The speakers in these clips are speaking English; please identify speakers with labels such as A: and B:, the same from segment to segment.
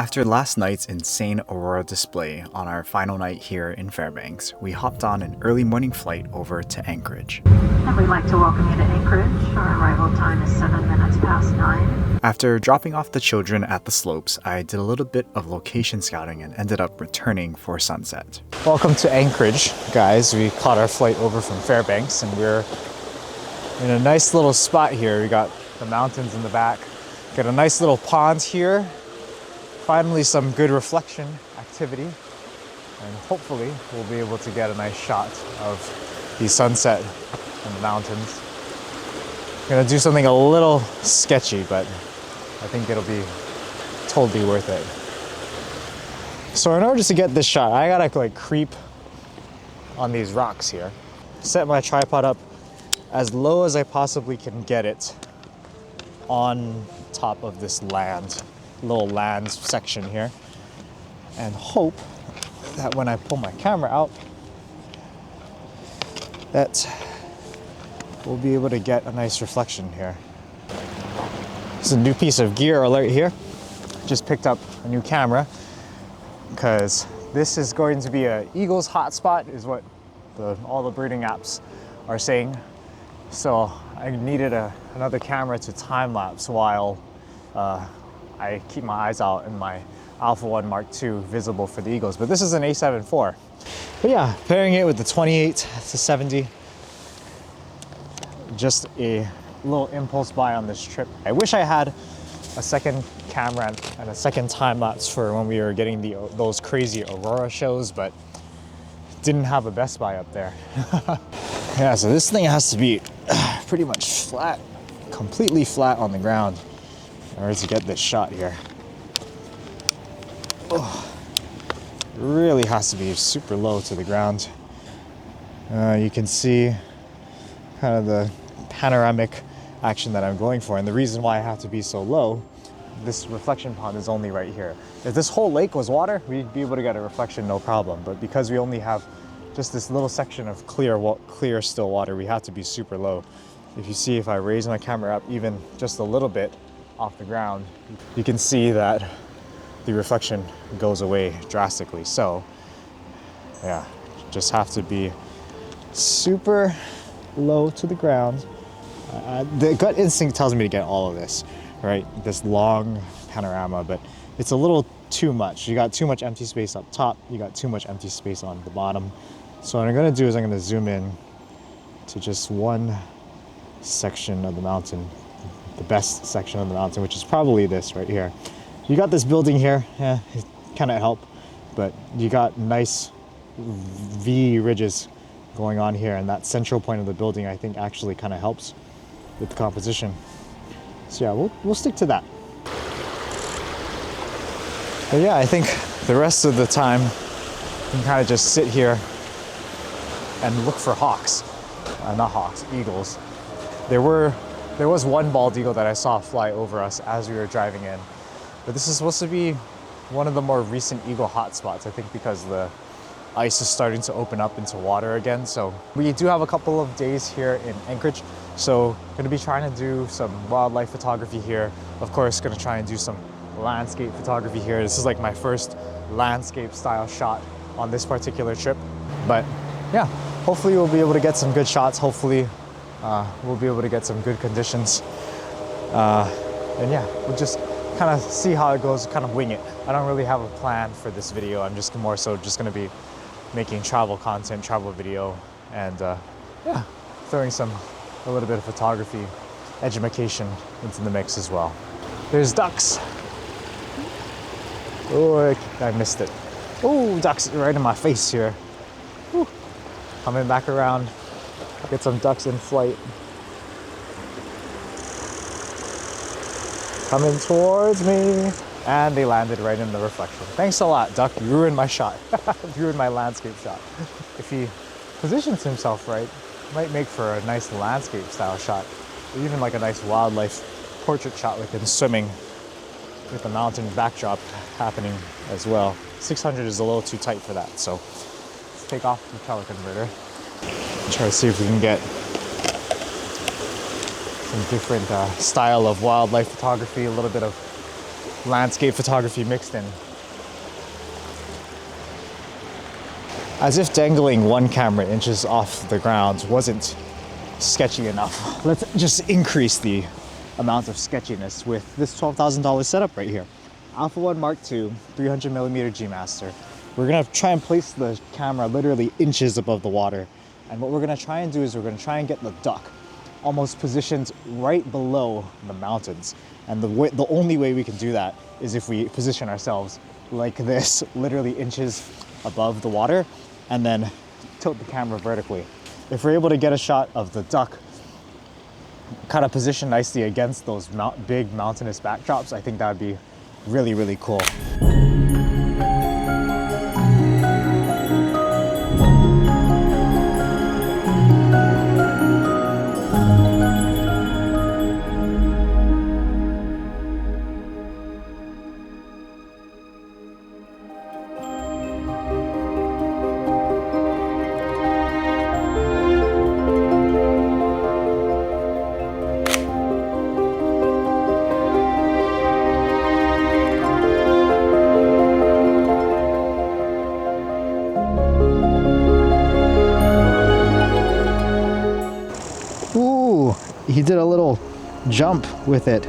A: After last night's insane aurora display on our final night here in Fairbanks, we hopped on an early morning flight over to Anchorage.
B: And we'd like to welcome you to Anchorage. Our arrival time is 7 minutes past 9.
A: After dropping off the children at the slopes, I did a little bit of location scouting and ended up returning for sunset. Welcome to Anchorage, guys. We caught our flight over from Fairbanks and we're in a nice little spot here. We got the mountains in the back. Got a nice little pond here. Finally some good reflection activity, and hopefully we'll be able to get a nice shot of the sunset in the mountains. Gonna do something a little sketchy, but I think it'll be totally worth it. So in order to get this shot, I gotta like creep on these rocks here. Set my tripod up as low as I possibly can get it on top of this little land section here, and hope that when I pull my camera out that we'll be able to get a nice reflection here. It's a new piece of gear alert here. Just picked up a new camera because this is going to be a eagle's hotspot is what all the breeding apps are saying. So I needed another camera to time lapse while I keep my eyes out in my Alpha 1 Mark II visible for the eagles. But this is an A7 IV. But yeah, pairing it with the 28 to 70. Just a little impulse buy on this trip. I wish I had a second camera and a second time lapse for when we were getting those crazy aurora shows, but didn't have a Best Buy up there. Yeah, so this thing has to be pretty much flat, completely flat on the ground in order to get this shot here. Oh, really has to be super low to the ground. You can see kind of the panoramic action that I'm going for, and the reason why I have to be so low, this reflection pond is only right here. If this whole lake was water, we'd be able to get a reflection no problem, but because we only have just this little section of clear still water, we have to be super low. If you see, if I raise my camera up even just a little bit off the ground, you can see that the reflection goes away drastically. So yeah, just have to be super low to the ground. The gut instinct tells me to get all of this, right? This long panorama, but it's a little too much. You got too much empty space up top, you got too much empty space on the bottom. So what I'm gonna do is I'm gonna zoom in to just one section of the mountain, the best section of the mountain, which is probably this right here. You got this building here, yeah, it kind of help, but you got nice V ridges going on here, and that central point of the building I think actually kind of helps with the composition. So yeah, we'll stick to that. But yeah, I think the rest of the time you can kind of just sit here and look for hawks. Not hawks, eagles. There was one bald eagle that I saw fly over us as we were driving in. But this is supposed to be one of the more recent eagle hotspots, I think, because the ice is starting to open up into water again. So we do have a couple of days here in Anchorage. So going to be trying to do some wildlife photography here. Of course, going to try and do some landscape photography here. This is like my first landscape style shot on this particular trip. But yeah, hopefully we'll be able to get some good shots. Hopefully we'll be able to get some good conditions. And yeah, we'll just kind of see how it goes, kind of wing it. I don't really have a plan for this video. I'm just more so just going to be making travel content, travel video, and yeah, throwing a little bit of photography education into the mix as well. There's ducks. Oh, I missed it. Oh, ducks right in my face here. Whew. Coming back around, get some ducks in flight. Coming towards me. And they landed right in the reflection. Thanks a lot, duck. You ruined my shot. You ruined my landscape shot. If he positions himself right, might make for a nice landscape style shot. Or even like a nice wildlife portrait shot with him swimming with the mountain backdrop happening as well. 600 is a little too tight for that, so let's take off the color converter. Try to see if we can get some different style of wildlife photography, a little bit of landscape photography mixed in. As if dangling one camera inches off the ground wasn't sketchy enough, let's just increase the amount of sketchiness with this $12,000 setup right here. Alpha 1 Mark II, 300mm G Master. We're gonna try and place the camera literally inches above the water. And what we're gonna try and do is we're gonna try and get the duck almost positioned right below the mountains. And the only way we can do that is if we position ourselves like this, literally inches above the water, and then tilt the camera vertically. If we're able to get a shot of the duck kind of positioned nicely against those big mountainous backdrops, I think that would be really, really cool. Ooh, he did a little jump with it.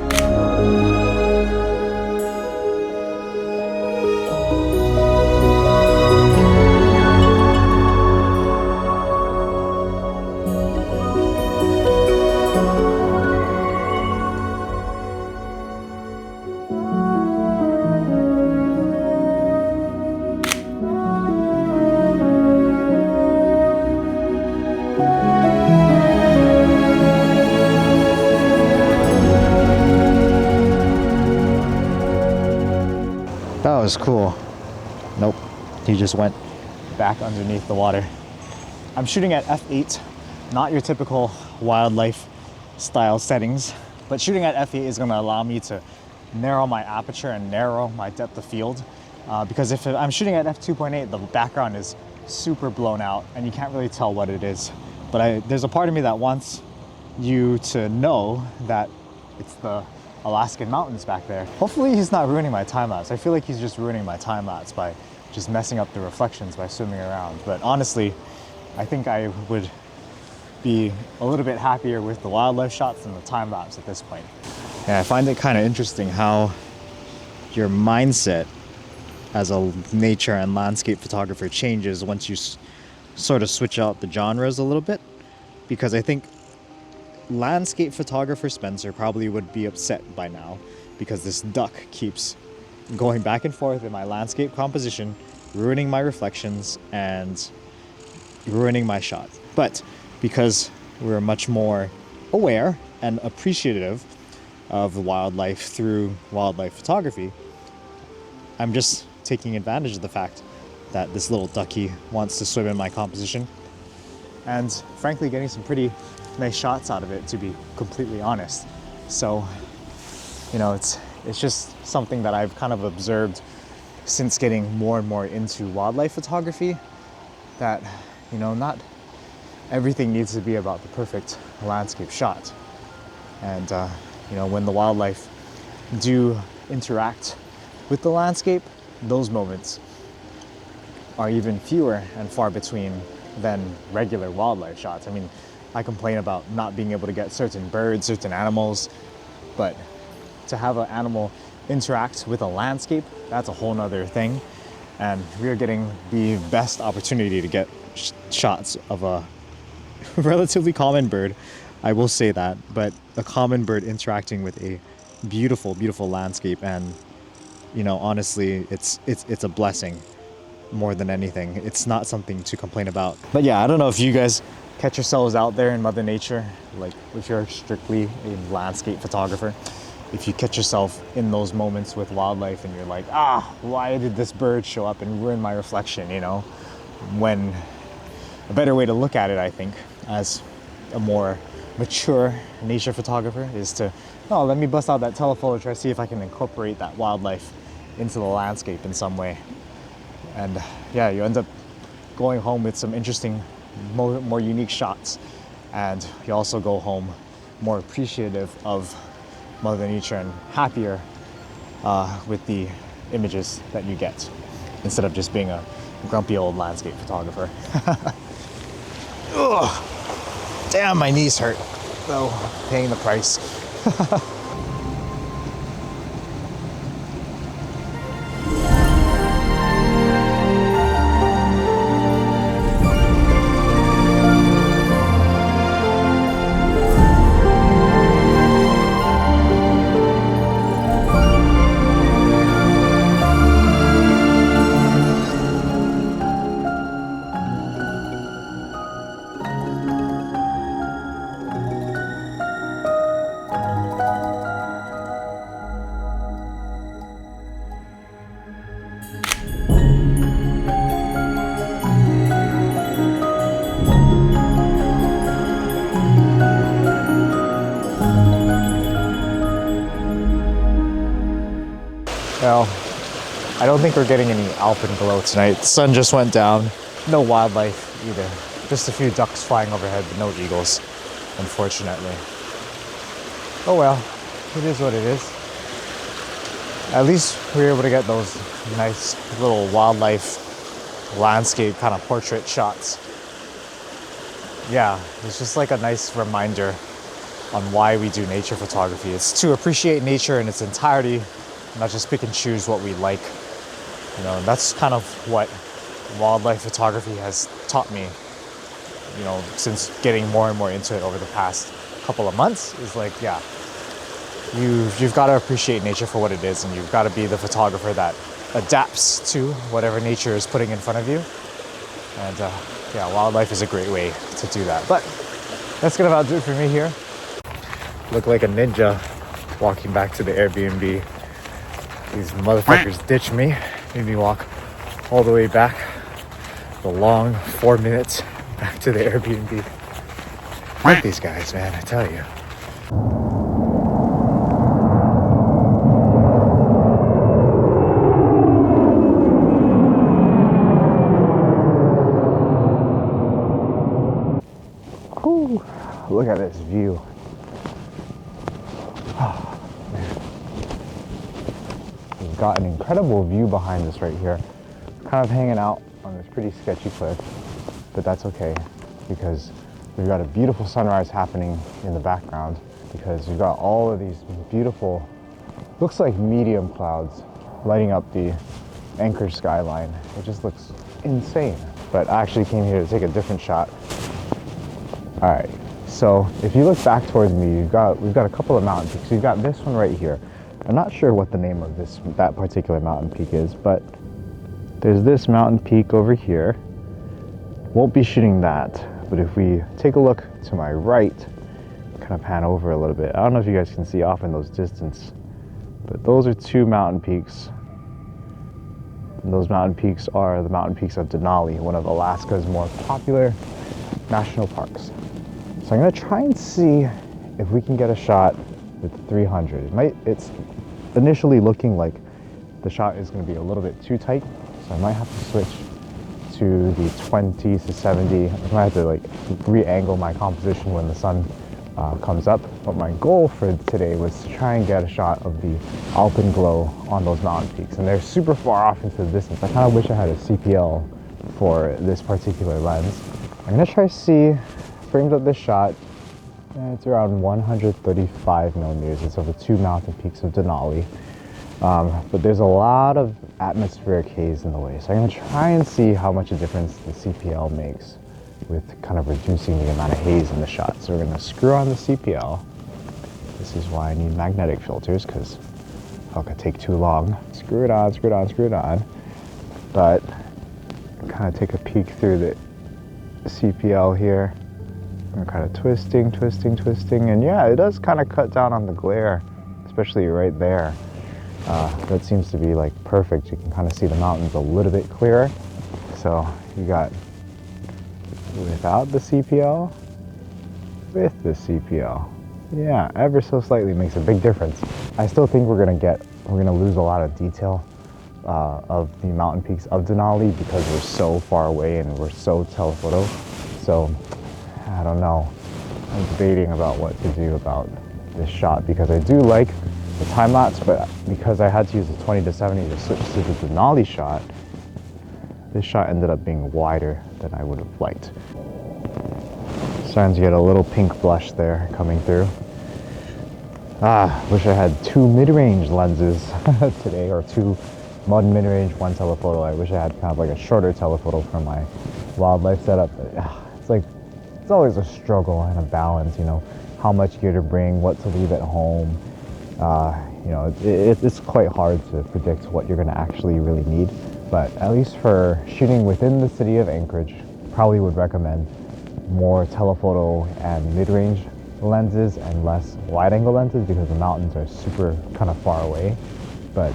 A: That was cool. Nope, he just went back underneath the water. I'm shooting at f8, not your typical wildlife style settings, but shooting at f8 is gonna allow me to narrow my aperture and narrow my depth of field. Because if I'm shooting at f2.8, the background is super blown out and you can't really tell what it is. But there's a part of me that wants you to know that it's the Alaskan mountains back there. Hopefully he's not ruining my time lapse. I feel like he's just ruining my time lapse by just messing up the reflections by swimming around. But honestly, I think I would be a little bit happier with the wildlife shots than the time lapse at this point. And I find it kind of interesting how your mindset as a nature and landscape photographer changes once you sort of switch out the genres a little bit. Because I think landscape photographer Spencer probably would be upset by now because this duck keeps going back and forth in my landscape composition, ruining my reflections and ruining my shot. But because we're much more aware and appreciative of wildlife through wildlife photography, I'm just taking advantage of the fact that this little ducky wants to swim in my composition and frankly getting some pretty nice shots out of it, to be completely honest. So, you know, it's just something that I've kind of observed since getting more and more into wildlife photography, that, you know, not everything needs to be about the perfect landscape shot. And, you know, when the wildlife do interact with the landscape, those moments are even fewer and far between than regular wildlife shots. I mean, I complain about not being able to get certain birds, certain animals, but to have an animal interact with a landscape, that's a whole nother thing. And we are getting the best opportunity to get shots of a relatively common bird, I will say that, but a common bird interacting with a beautiful, beautiful landscape. And, you know, honestly, it's a blessing more than anything. It's not something to complain about. But yeah, I don't know if you guys catch yourselves out there in Mother Nature, like if you're strictly a landscape photographer, if you catch yourself in those moments with wildlife and you're like, why did this bird show up and ruin my reflection, you know? When a better way to look at it, I think, as a more mature nature photographer is to, let me bust out that telephoto, try to see if I can incorporate that wildlife into the landscape in some way. And yeah, you end up going home with some interesting, more unique shots. And you also go home more appreciative of Mother Nature and happier with the images that you get, instead of just being a grumpy old landscape photographer. Ugh. Damn, my knees hurt, though, paying the price. Well, I don't think we're getting any alpenglow tonight. The sun just went down. No wildlife either. Just a few ducks flying overhead, but no eagles, unfortunately. Oh well, it is what it is. At least we were able to get those nice little wildlife landscape kind of portrait shots. Yeah, it's just like a nice reminder on why we do nature photography. It's to appreciate nature in its entirety, not just pick and choose what we like. You know, and that's kind of what wildlife photography has taught me, you know, since getting more and more into it over the past couple of months. Is like, yeah, you've got to appreciate nature for what it is, and you've got to be the photographer that adapts to whatever nature is putting in front of you. And yeah, wildlife is a great way to do that. But that's gonna about do it for me here. Look like a ninja walking back to the Airbnb. These motherfuckers ditched me, made me walk all the way back, the long 4 minutes back to the Airbnb. Fuck these guys, man, I tell you. Whew, look at this view. We've got an incredible view behind us right here. Kind of hanging out on this pretty sketchy cliff, but that's okay because we've got a beautiful sunrise happening in the background, because we've got all of these beautiful, looks like medium clouds lighting up the Anchorage skyline. It just looks insane. But I actually came here to take a different shot. All right, so if you look back towards me, we've got a couple of mountain peaks. We've got this one right here. I'm not sure what the name of that particular mountain peak is, but there's this mountain peak over here. Won't be shooting that, but if we take a look to my right, kind of pan over a little bit. I don't know if you guys can see off in those distance, but those are two mountain peaks. And those mountain peaks are the mountain peaks of Denali, one of Alaska's more popular national parks. So I'm gonna try and see if we can get a shot with 300. It's initially looking like the shot is going to be a little bit too tight, so I might have to switch to the 20 to 70. I might have to like re-angle my composition when the sun comes up. But my goal for today was to try and get a shot of the alpenglow on those mountain peaks, and they're super far off into the distance. I kind of wish I had a CPL for this particular lens. I'm gonna try to see, framed up this shot. It's around 135 millimeters. It's over two mountain peaks of Denali. But there's a lot of atmospheric haze in the way. So I'm gonna try and see how much a difference the CPL makes with kind of reducing the amount of haze in the shot. So we're gonna screw on the CPL. This is why I need magnetic filters, because it could take too long. Screw it on, screw it on, screw it on. But kind of take a peek through the CPL here. I'm kind of twisting, and yeah, it does kind of cut down on the glare, especially right there. That seems to be like perfect. You can kind of see the mountains a little bit clearer. So you got without the CPL, with the CPL. Yeah, ever so slightly makes a big difference. I still think we're gonna lose a lot of detail of the mountain peaks of Denali because we're so far away and we're so telephoto. So I don't know. I'm debating about what to do about this shot, because I do like the time lapse, but because I had to use the 20 to 70 to switch to the Denali shot, this shot ended up being wider than I would have liked. Starting to get a little pink blush there coming through. Wish I had 2 mid-range lenses today, or 2 mid-range, 1 telephoto. I wish I had kind of like a shorter telephoto for my wildlife setup. But, it's always a struggle and a balance, you know, how much gear to bring, what to leave at home. You know, it's quite hard to predict what you're going to actually really need. But at least for shooting within the city of Anchorage, probably would recommend more telephoto and mid-range lenses and less wide-angle lenses, because the mountains are super kind of far away. But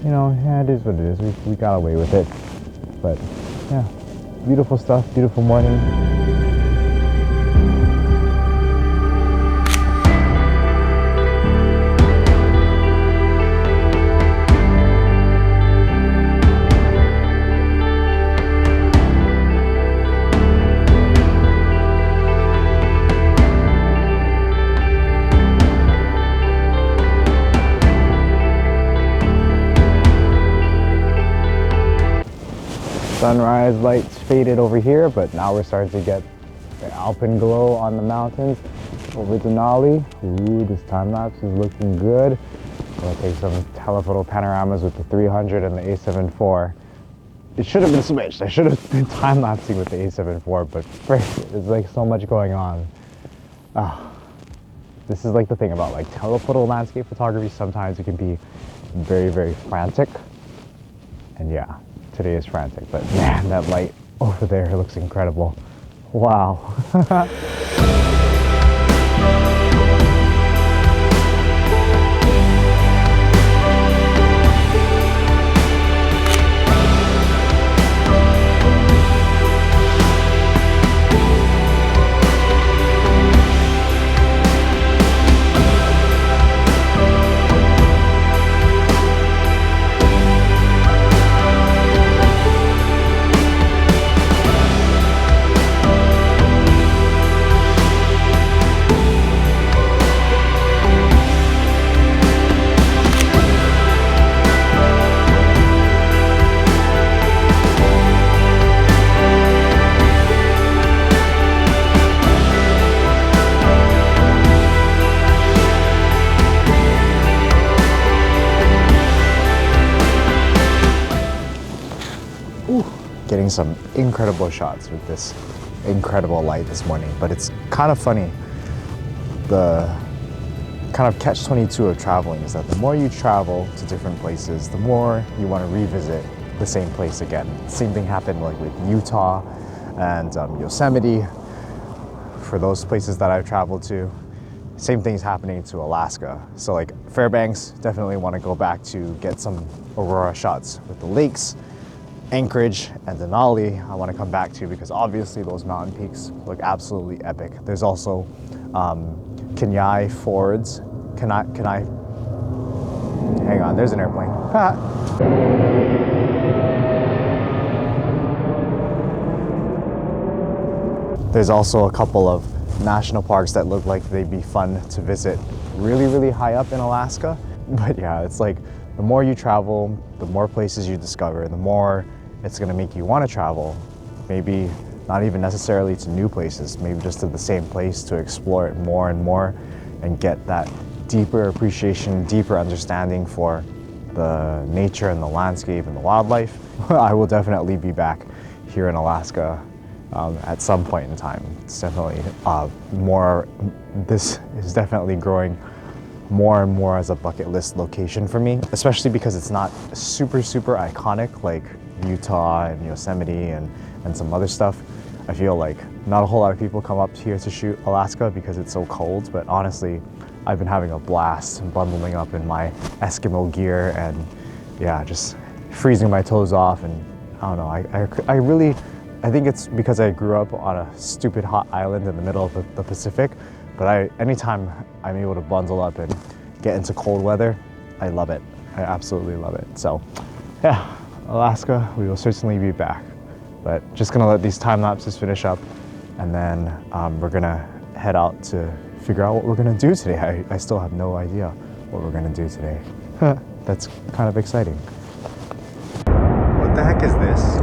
A: you know, yeah, it is what it is. We got away with it. But yeah, beautiful stuff, beautiful morning. Sunrise lights faded over here, but now we're starting to get the alpenglow on the mountains over Denali. Ooh, this time lapse is looking good. I'm gonna take some telephoto panoramas with the 300 and the A7 IV. It should have been switched. I should have been time lapsing with the A7 IV, but frick, there's like so much going on. This is like the thing about like telephoto landscape photography. Sometimes it can be very, very frantic. And yeah, today is frantic, but man, that light over there looks incredible. Wow. Getting some incredible shots with this incredible light this morning, but it's kind of funny. The kind of catch-22 of traveling is that the more you travel to different places, the more you want to revisit the same place again. Same thing happened like with Utah and Yosemite. For those places that I've traveled to, same thing's happening to Alaska. So like Fairbanks, definitely want to go back to get some aurora shots with the lakes. Anchorage and Denali I want to come back to, because obviously those mountain peaks look absolutely epic. There's also Kenai Fords. Hang on, there's an airplane. There's also a couple of national parks that look like they'd be fun to visit really, really high up in Alaska. But yeah, it's like the more you travel, the more places you discover, the more it's gonna make you want to travel. Maybe not even necessarily to new places, maybe just to the same place to explore it more and more and get that deeper appreciation, deeper understanding for the nature and the landscape and the wildlife. I will definitely be back here in Alaska at some point in time. It's definitely this is definitely growing more and more as a bucket list location for me, especially because it's not super, super iconic like Utah and Yosemite and some other stuff. I feel like not a whole lot of people come up here to shoot Alaska because it's so cold, but honestly, I've been having a blast bundling up in my Eskimo gear and yeah, just freezing my toes off. And I don't know, I think it's because I grew up on a stupid hot island in the middle of the Pacific, but anytime I'm able to bundle up and get into cold weather, I love it. I absolutely love it. So yeah, Alaska, we will certainly be back. But just gonna let these time lapses finish up, and then we're gonna head out to figure out what we're gonna do today. I still have no idea what we're gonna do today. That's kind of exciting. What the heck is this?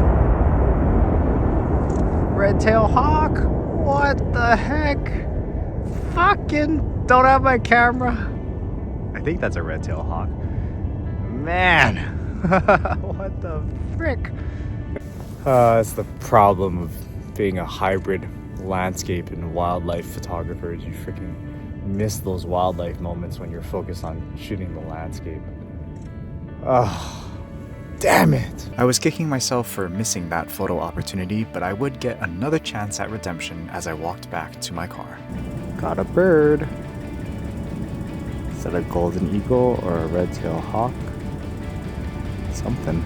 A: Red-tailed hawk? What the heck? Fucking don't have my camera. I think that's a red-tailed hawk. Man, what the frick? It's the problem of being a hybrid landscape and wildlife photographer. You freaking miss those wildlife moments when you're focused on shooting the landscape. Oh, damn it! I was kicking myself for missing that photo opportunity, but I would get another chance at redemption as I walked back to my car. Got a bird. Is that a golden eagle or a red-tailed hawk? Something.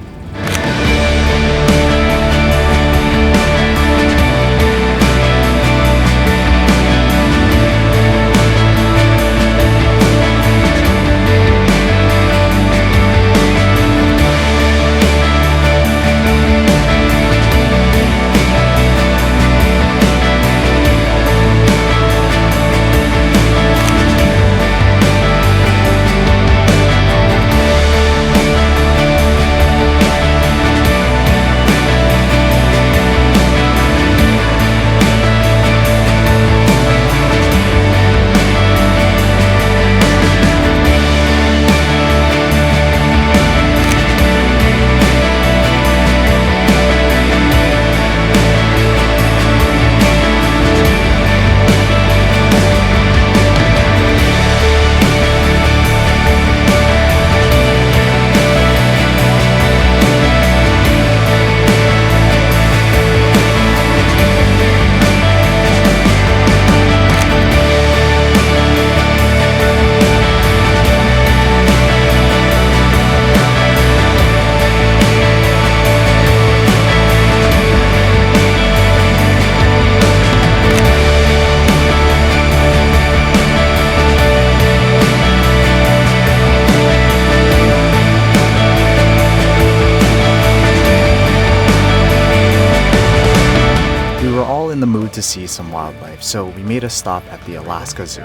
A: To see some wildlife, so we made a stop at the Alaska Zoo,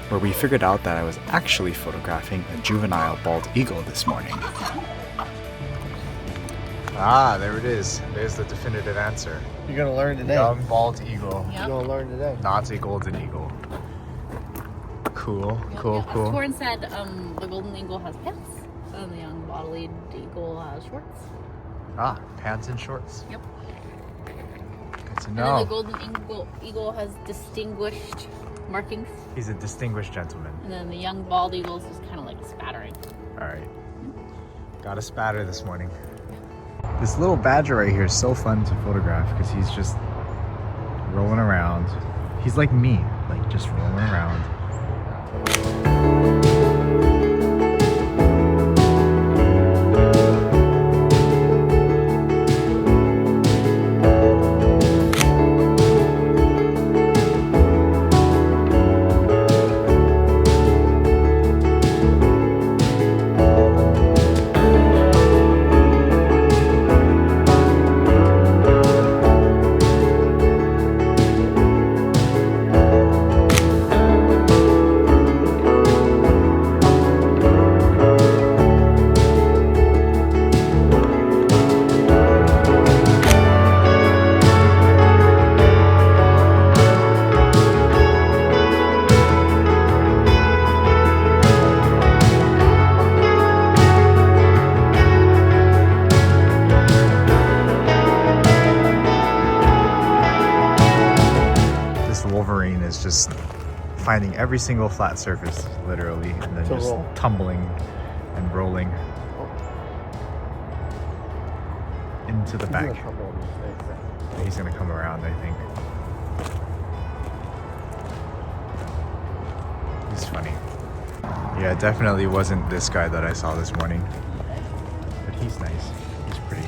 A: where we figured out that I was actually photographing a juvenile bald eagle this morning. Ah, there it is. There's the definitive answer.
C: You're gonna learn today.
A: Young bald eagle.
C: Yep. You're gonna learn today.
A: Not a golden eagle. Cool, cool.
D: Torrin said the golden eagle has pants, and the young bald eagle has shorts.
A: Ah, pants and shorts.
D: Yep.
A: To
D: And
A: know.
D: then the golden eagle has distinguished markings.
A: He's a distinguished gentleman.
D: And then the young bald eagle is just kind of like spattering.
A: All right. Got a spatter this morning. This little badger right here is so fun to photograph because he's just rolling around. He's like me, like just rolling around. Is just finding every single flat surface, literally, and then just tumbling and rolling into the back. He's gonna come around, I think. He's funny. Yeah, it definitely wasn't this guy that I saw this morning, but he's nice. He's pretty.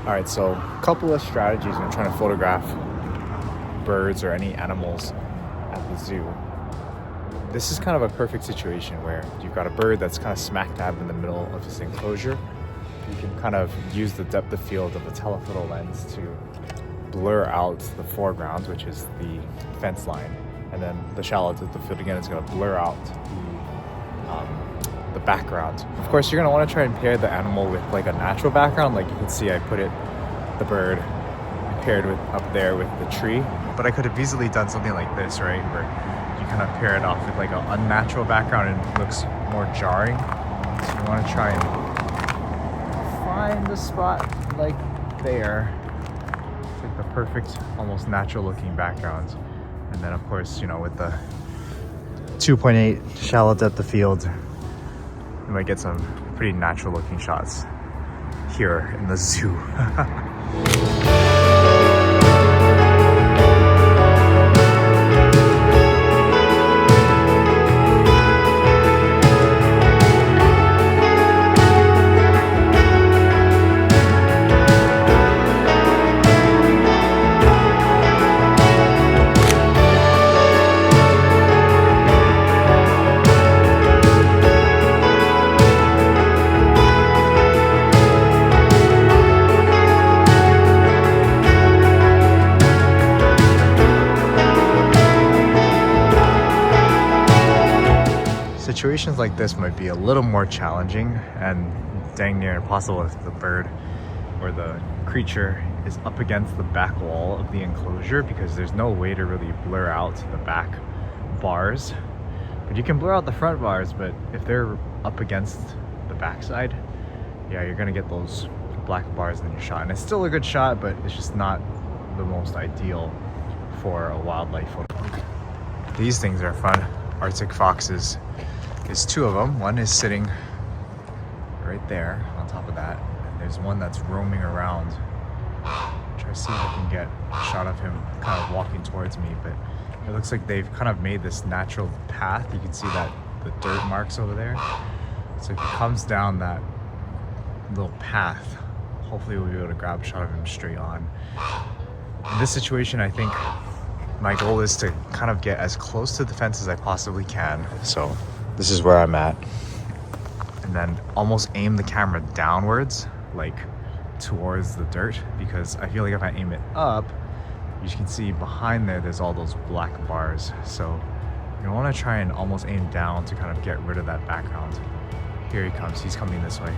A: All right, so a couple of strategies when trying to photograph birds or any animals at the zoo. This is kind of a perfect situation where you've got a bird that's kind of smack dab in the middle of this enclosure. You can kind of use the depth of field of a telephoto lens to blur out the foreground, which is the fence line, and then the shallow depth of field again is going to blur out the background. Of course, you're going to want to try and pair the animal with like a natural background. Like you can see, I put the bird paired with up there with the tree. But I could have easily done something like this, right, where you kind of pair it off with like an unnatural background and it looks more jarring. So you want to try and find the spot like there. It's like the perfect, almost natural looking background. And then of course, you know, with the 2.8 shallow depth of field, you might get some pretty natural looking shots here in the zoo. Situations like this might be a little more challenging and dang near impossible if the bird or the creature is up against the back wall of the enclosure, because there's no way to really blur out the back bars. But you can blur out the front bars, but if they're up against the backside, yeah, you're gonna get those black bars in your shot. And it's still a good shot, but it's just not the most ideal for a wildlife photo. These things are fun. Arctic foxes. There's two of them. One is sitting right there on top of that. And there's one that's roaming around. Try to see if I can get a shot of him kind of walking towards me, but it looks like they've kind of made this natural path. You can see that the dirt marks over there. So if he comes down that little path, hopefully we'll be able to grab a shot of him straight on. In this situation, I think my goal is to kind of get as close to the fence as I possibly can. So this is where I'm at. And then almost aim the camera downwards, like towards the dirt, because I feel like if I aim it up, you can see behind there's all those black bars. So you want to try and almost aim down to kind of get rid of that background. Here he comes, he's coming this way.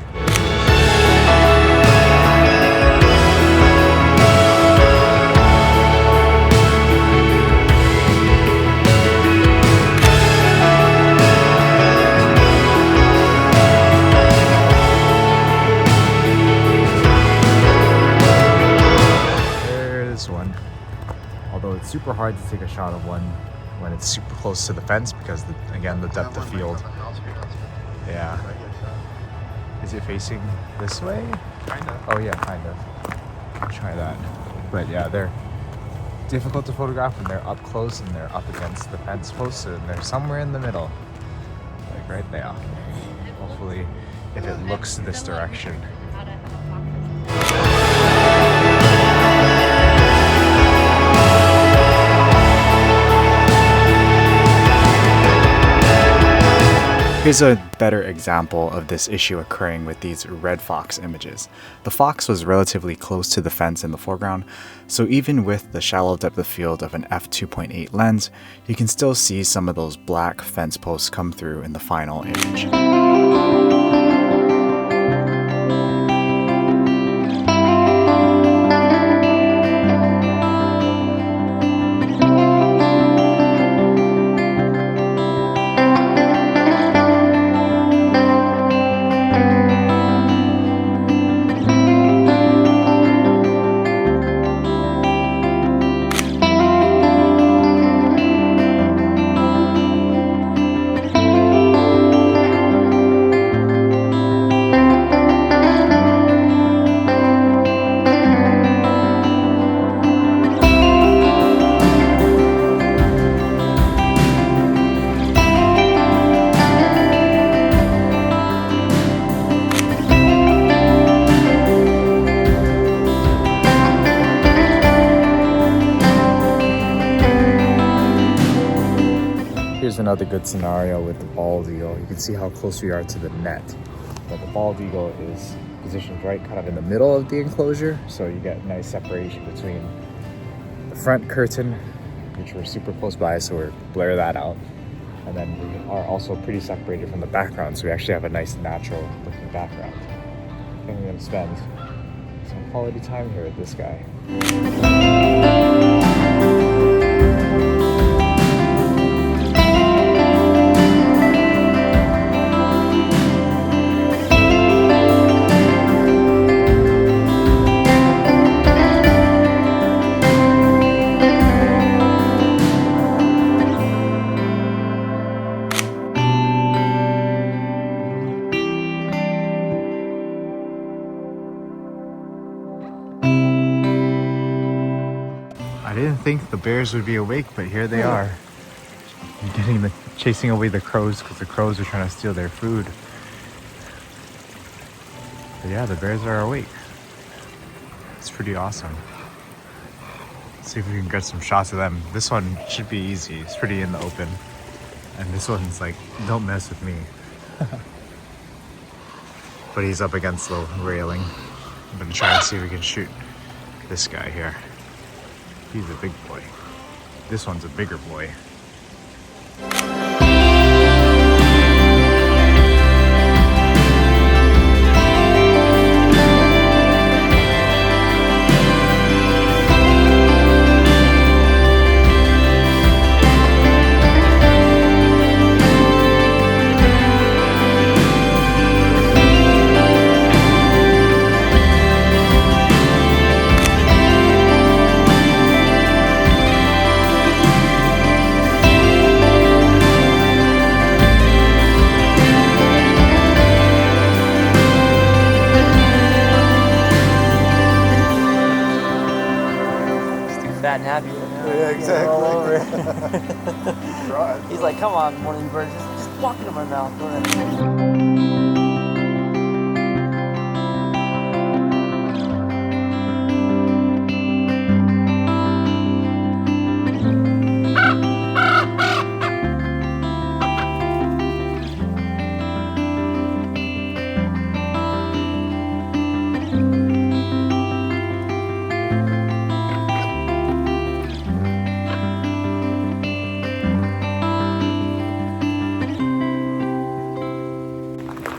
A: It's super hard to take a shot of one when it's super close to the fence because, again, the depth of field. Yeah. Is it facing this way?
C: Kind of.
A: Oh yeah, kind of. I'll try that. But yeah, they're difficult to photograph when they're up close and they're up against the fence post, and they're somewhere in the middle. Like right there. Hopefully, if it looks this direction. Here's a better example of this issue occurring with these red fox images. The fox was relatively close to the fence in the foreground, so even with the shallow depth of field of an f2.8 lens, you can still see some of those black fence posts come through in the final image. another good scenario with the bald eagle. You can see how close we are to the net. But the bald eagle is positioned right kind of in the middle of the enclosure, so you get nice separation between the front curtain, which we're super close by, so we're blur that out. And then we are also pretty separated from the background, so we actually have a nice natural looking background. I think we're gonna spend some quality time here with this guy. I didn't think the bears would be awake, but here they are. Chasing away the crows because the crows are trying to steal their food. But yeah, the bears are awake. It's pretty awesome. Let's see if we can get some shots of them. This one should be easy. It's pretty in the open. And this one's like, don't mess with me. But he's up against the railing. I'm gonna try and see if we can shoot this guy here. He's a big boy. This one's a bigger boy.
C: Fat and happy right now.
A: Yeah, exactly.
C: All over. He's like, come on, one of you birds, just walk into my mouth. Go ahead.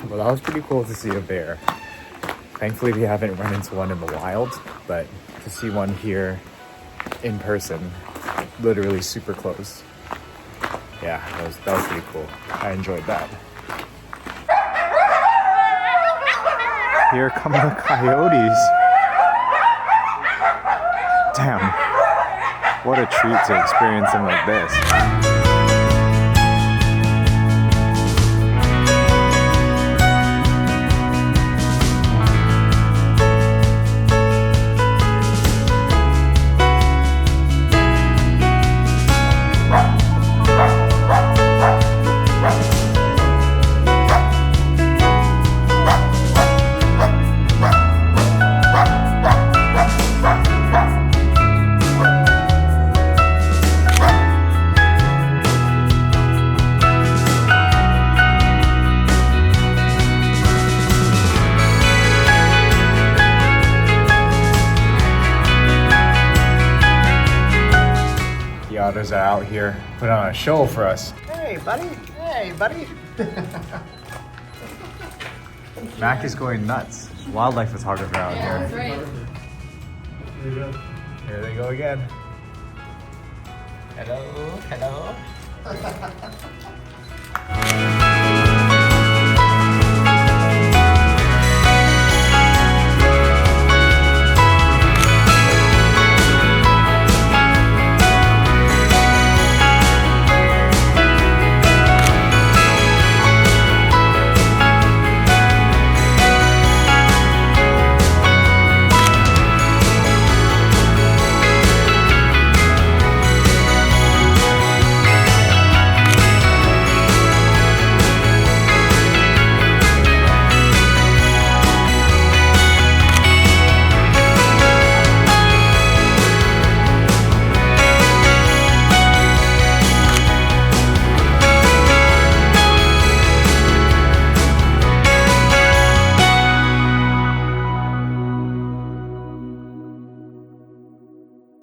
A: Well, that was pretty cool to see a bear. Thankfully, we haven't run into one in the wild, but to see one here in person, literally super close. Yeah, that was pretty cool. I enjoyed that. Here come the coyotes. Damn, what a treat to experience them like this. The otters are out here putting on a show for us.
C: Hey, buddy. Hey, buddy.
A: Mac is going nuts. Wildlife photographer out here.
D: That's right.
A: Here they go again.
C: Hello, hello.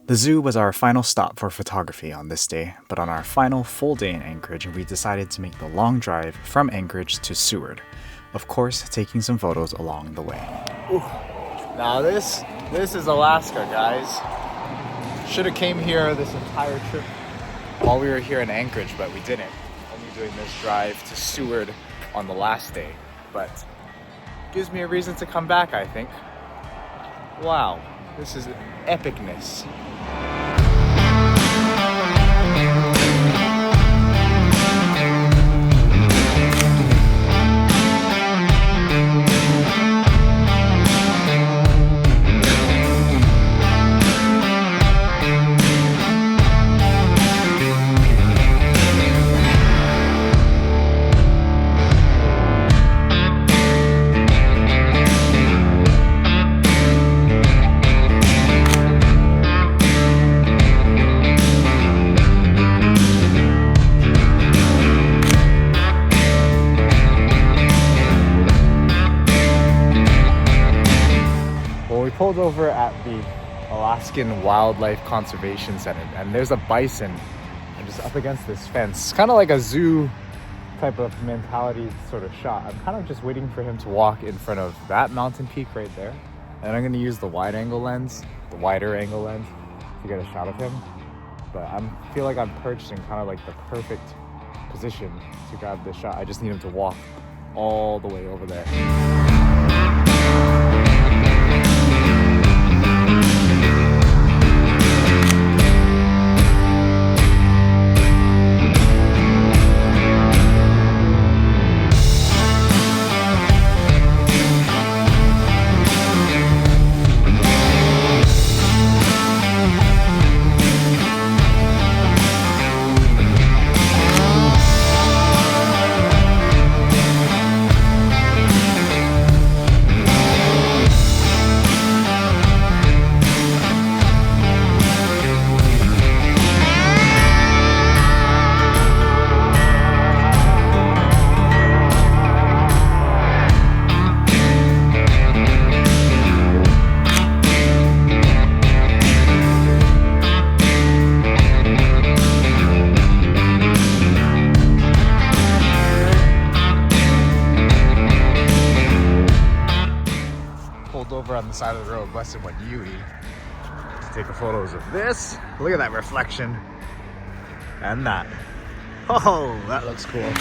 A: The zoo was our final stop for photography on this day, but on our final full day in Anchorage, we decided to make the long drive from Anchorage to Seward. Of course, taking some photos along the way. Ooh. Now this is Alaska, guys. Should have came here this entire trip while we were here in Anchorage, but we didn't. Only doing this drive to Seward on the last day, but gives me a reason to come back, I think. Wow, this is epicness. Pulled over at the Alaskan Wildlife Conservation Center, and there's a bison just up against this fence. Kind of like a zoo type of mentality sort of shot. I'm kind of just waiting for him to walk in front of that mountain peak right there, and I'm going to use the wider angle lens to get a shot of him. But I feel like I'm perched in kind of like the perfect position to grab this shot. I just need him to walk all the way over there. Over on the side of the road, blessed what beauty, to take photos of this. Look at that reflection and that. Oh, that looks cool.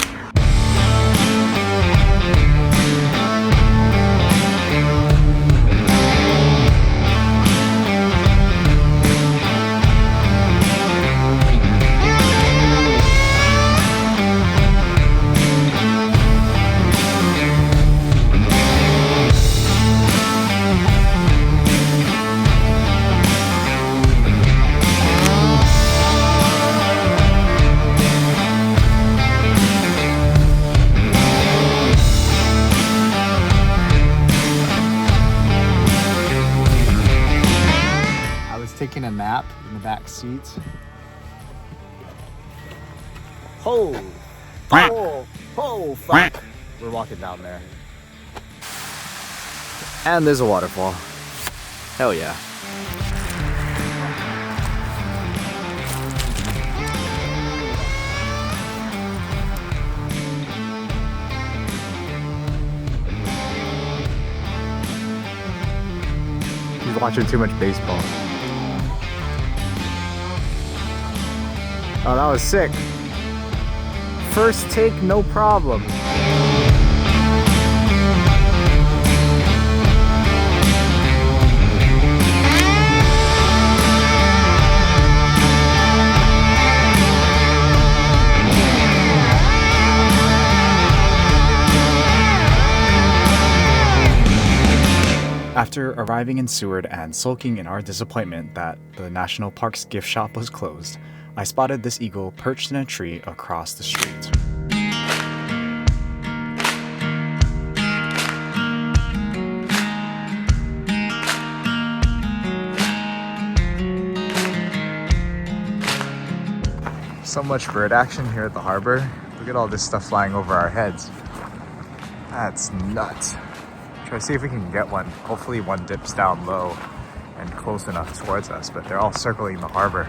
A: Taking a nap in the back seat. Oh, fuck. We're walking down there. And there's a waterfall. Hell yeah. He's watching too much baseball. Oh, that was sick. First take, no problem. After arriving in Seward and sulking in our disappointment that the National Park's gift shop was closed, I spotted this eagle perched in a tree across the street. So much bird action here at the harbor. Look at all this stuff flying over our heads. That's nuts. Try to see if we can get one. Hopefully one dips down low and close enough towards us, but they're all circling the harbor.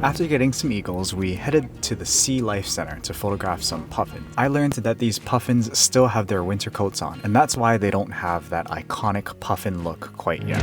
A: After getting some eagles, we headed to the Sea Life Center to photograph some puffin. I learned that these puffins still have their winter coats on, and that's why they don't have that iconic puffin look quite yet.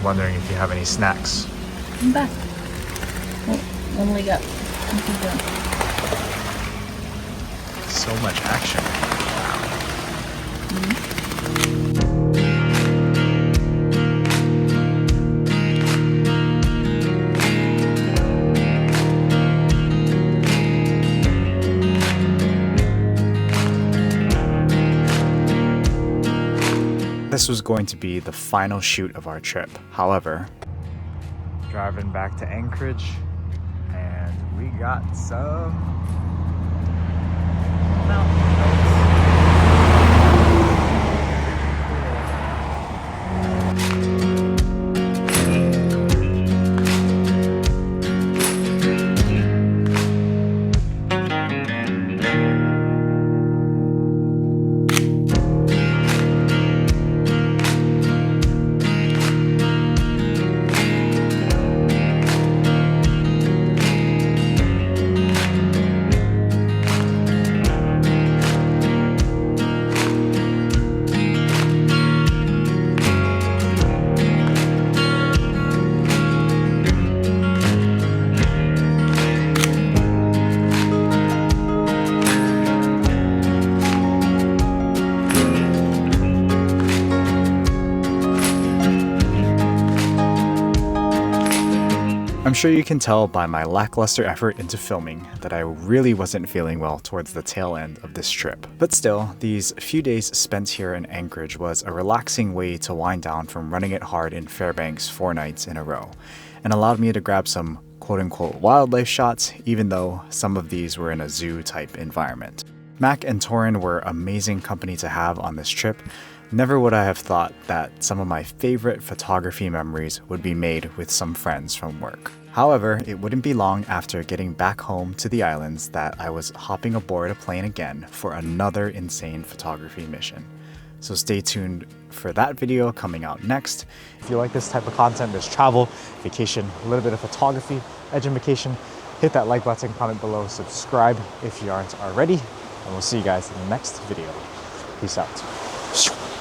A: Wondering if you have any snacks.
D: I'm back. Oh, only got
A: So much action. This was going to be the final shoot of our trip. However, driving back to Anchorage, and we got some mountain goats. I'm sure you can tell by my lackluster effort into filming that I really wasn't feeling well towards the tail end of this trip. But still, these few days spent here in Anchorage was a relaxing way to wind down from running it hard in Fairbanks 4 nights in a row, and allowed me to grab some quote-unquote wildlife shots, even though some of these were in a zoo-type environment. Mac and Torin were amazing company to have on this trip. Never would I have thought that some of my favorite photography memories would be made with some friends from work. However, it wouldn't be long after getting back home to the islands that I was hopping aboard a plane again for another insane photography mission. So stay tuned for that video coming out next. If you like this type of content, there's travel, vacation, a little bit of photography, education, hit that like button, comment below, subscribe if you aren't already, and we'll see you guys in the next video. Peace out.